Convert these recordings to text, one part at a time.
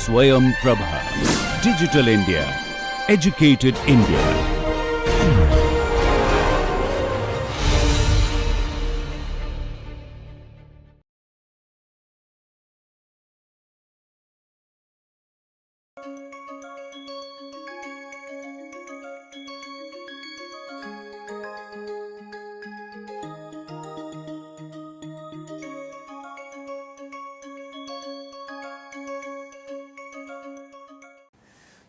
Swayam Prabha. Digital India. Educated India.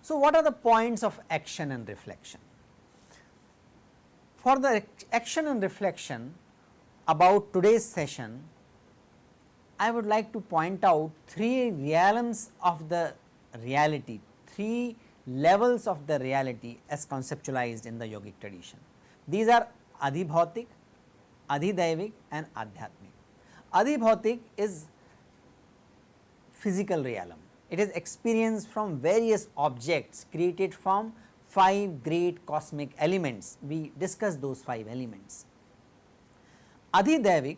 So, what are the points of action and reflection? For the action and reflection about today's session, I would like to point out three realms of the reality, three levels of the reality as conceptualized in the yogic tradition. These are Adhibhautik, Adhidaivik and Adhyatmik. Adhibhautik is physical realm. It is experienced from various objects created from 5 great cosmic elements. We discussed those 5 elements. Adhidaivik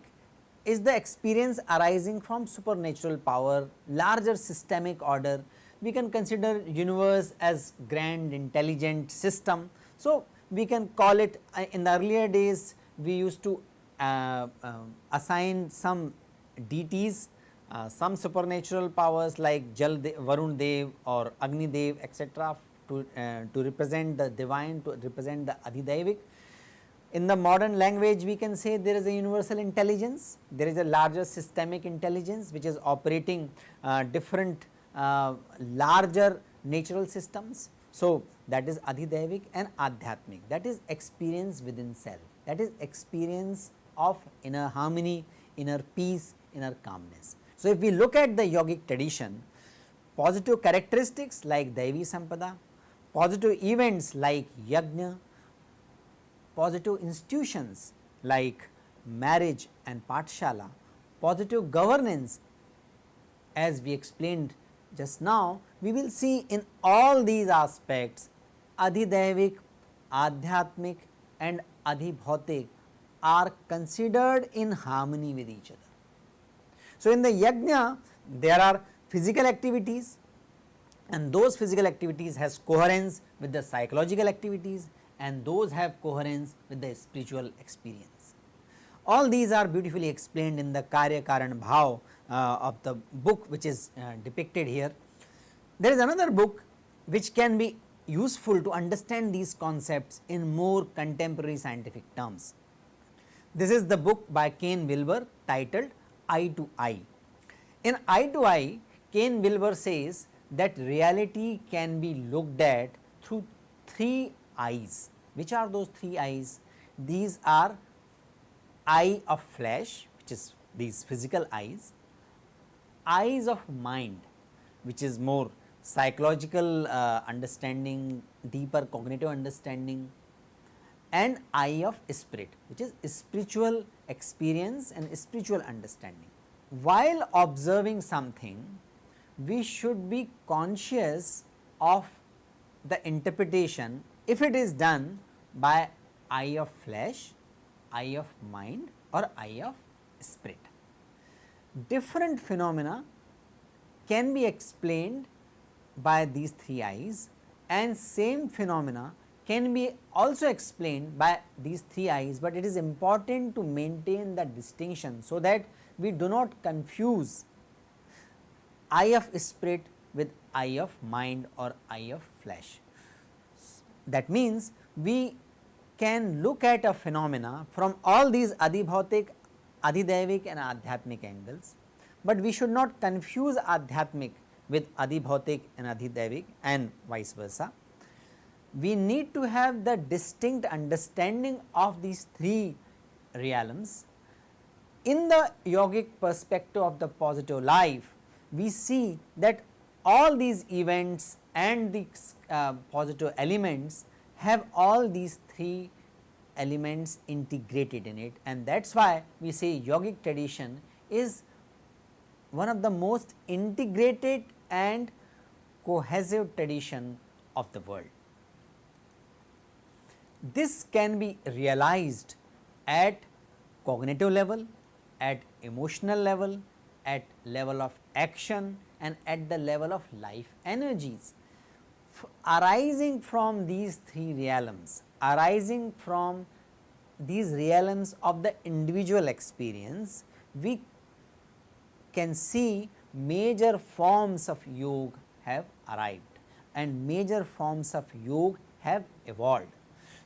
is the experience arising from supernatural power, larger systemic order. We can consider universe as grand intelligent system. So, we can call it in the earlier days we used to assign some deities, some supernatural powers like Varun Dev or Agni Dev etc. to represent the divine, to represent the Adhidaivik. In the modern language we can say there is a universal intelligence, there is a larger systemic intelligence which is operating different larger natural systems. So, that is Adhidaivik and Adhyatmik, that is experience within self, that is experience of inner harmony, inner peace, inner calmness. So, if we look at the yogic tradition, positive characteristics like Daivi Sampada, positive events like Yajna, positive institutions like marriage and Pathshala, positive governance as we explained just now, we will see in all these aspects Adhidaivik, Adhyatmik and Adhibhautik are considered in harmony with each other. So, in the Yajna there are physical activities and those physical activities has coherence with the psychological activities and those have coherence with the spiritual experience. All these are beautifully explained in the Karya Karan Bhav of the book which is depicted here. There is another book which can be useful to understand these concepts in more contemporary scientific terms. This is the book by Cain Wilber titled Eye to Eye. In Eye to Eye, Cain Wilber says that reality can be looked at through 3 eyes. Which are those 3 eyes? These are eye of flesh, which is these physical eyes, eyes of mind, which is more psychological understanding, deeper cognitive understanding, and eye of spirit, which is spiritual experience and spiritual understanding. While observing something, we should be conscious of the interpretation if it is done by eye of flesh, eye of mind or eye of spirit. Different phenomena can be explained by these 3 eyes and same phenomena can be also explained by these 3 eyes, but it is important to maintain the distinction so that we do not confuse eye of spirit with eye of mind or eye of flesh. That means, we can look at a phenomena from all these Adhibhautik, Adhidaivik and Adhyatmik angles, but we should not confuse Adhyatmik with Adhibhautik and Adhidaivik and vice versa. We need to have the distinct understanding of these 3 realms. In the yogic perspective of the positive life, we see that all these events and these positive elements have all these 3 elements integrated in it, and that is why we say yogic tradition is one of the most integrated and cohesive tradition of the world. This can be realized at cognitive level, at emotional level, at level of action and at the level of life energies. Arising from these three realms, arising from these realms of the individual experience, we can see major forms of yoga have arrived and major forms of yoga have evolved.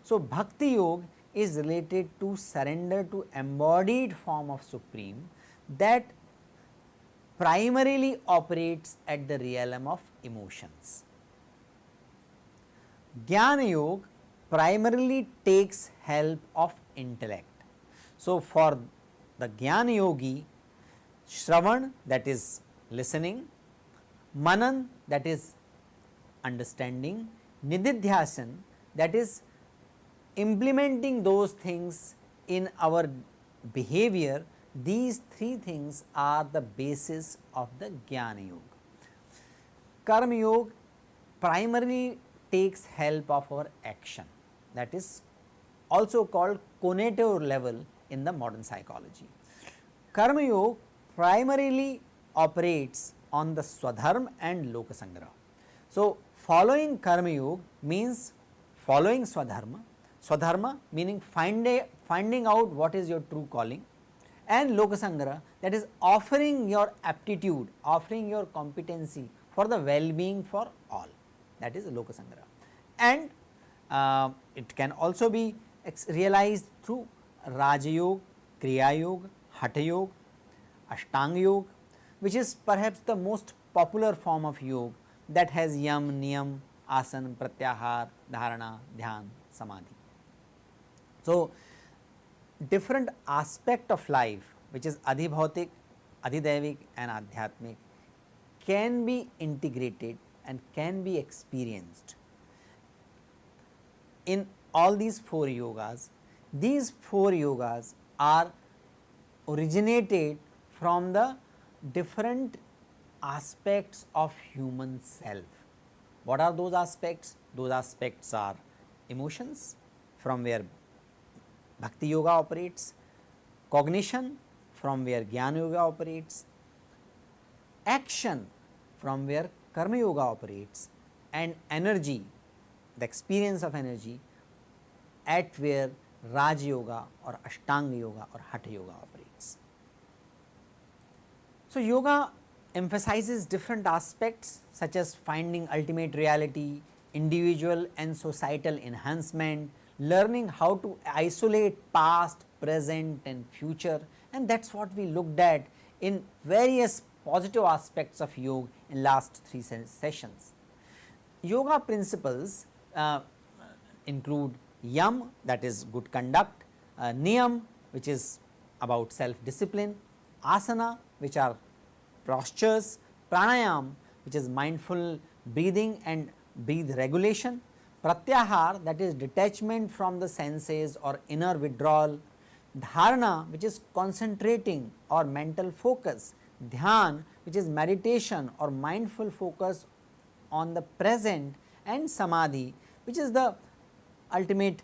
So, Bhakti Yoga is related to surrender to embodied form of Supreme that primarily operates at the realm of emotions. Jnana Yoga primarily takes help of intellect. So, for the Jnana Yogi, Shravan, that is listening, Manan, that is understanding, Nididhyasan, that is implementing those things in our behavior, these three things are the basis of the Jnana Yoga. Karma Yoga primarily takes help of our action, that is also called conative level in the modern psychology. Karma Yoga primarily operates on the Swadharma and Lokasangraha. So, following Karma Yoga means following Swadharma, Swadharma meaning finding out what is your true calling, and Lokasangraha, that is offering your aptitude, offering your competency for the well-being for all, that is Lokasangraha. And it can also be realized through Raja Yoga, Kriya Yoga, Hatha Yoga, Ashtanga Yoga, which is perhaps the most popular form of yoga that has yam, niyam, asana, pratyahar, dharana, dhyan, samadhi. So, different aspect of life, which is adhibhautik, adhidaivik and adhyatmik, can be integrated and can be experienced in all these four yogas. These four yogas are originated from the different aspects of human self. What are those aspects? Those aspects are emotions, from where Bhakti Yoga operates, cognition, from where Jnana Yoga operates, action, from where Karma Yoga operates, and energy, the experience of energy, at where Raj Yoga or Ashtanga Yoga or Hatha Yoga operates. So, yoga emphasizes different aspects such as finding ultimate reality, individual and societal enhancement, learning how to isolate past, present and future, and that is what we looked at in various positive aspects of yoga in last 3 sessions. Yoga principles include yam, that is good conduct, niyam, which is about self discipline, asana, which are postures, pranayam, which is mindful breathing and breathe regulation, pratyahar, that is detachment from the senses or inner withdrawal, dharana, which is concentrating or mental focus, dhyan, which is meditation or mindful focus on the present, and samadhi, which is the ultimate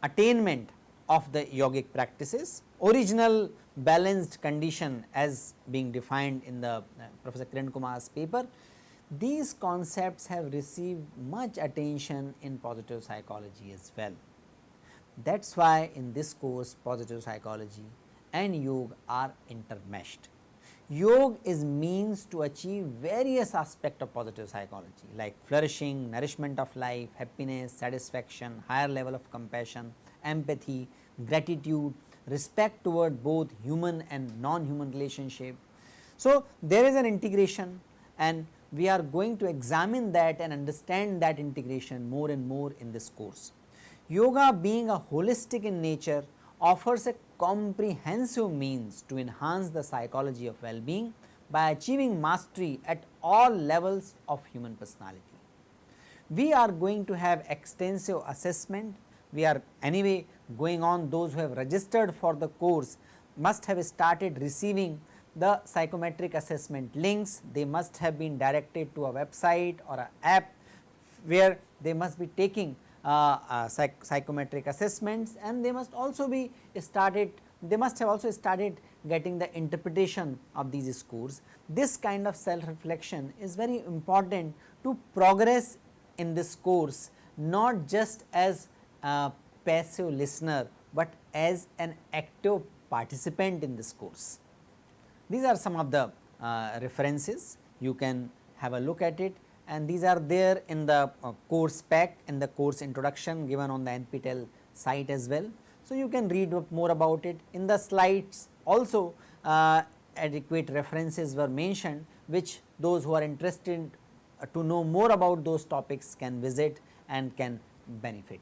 attainment of the yogic practices, original balanced condition as being defined in the Professor Kiran Kumar's paper. These concepts have received much attention in positive psychology as well. That is why in this course positive psychology and yoga are intermeshed. Yoga is means to achieve various aspects of positive psychology like flourishing, nourishment of life, happiness, satisfaction, higher level of compassion, empathy, gratitude, respect toward both human and non-human relationship. So, there is an integration and we are going to examine that and understand that integration more and more in this course. Yoga, being a holistic in nature, offers a comprehensive means to enhance the psychology of well-being by achieving mastery at all levels of human personality. We are going to have extensive assessment. We are anyway going on, those who have registered for the course must have started receiving the psychometric assessment links. They must have been directed to a website or an app where they must be taking psychometric assessments, and they must also be started, they must have also started getting the interpretation of these scores. This kind of self reflection is very important to progress in this course, not just as a passive listener, but as an active participant in this course. These are some of the references, you can have a look at it, and these are there in the course pack, in the course introduction given on the NPTEL site as well. So, you can read more about it. In the slides also adequate references were mentioned, which those who are interested to know more about those topics can visit and can benefit.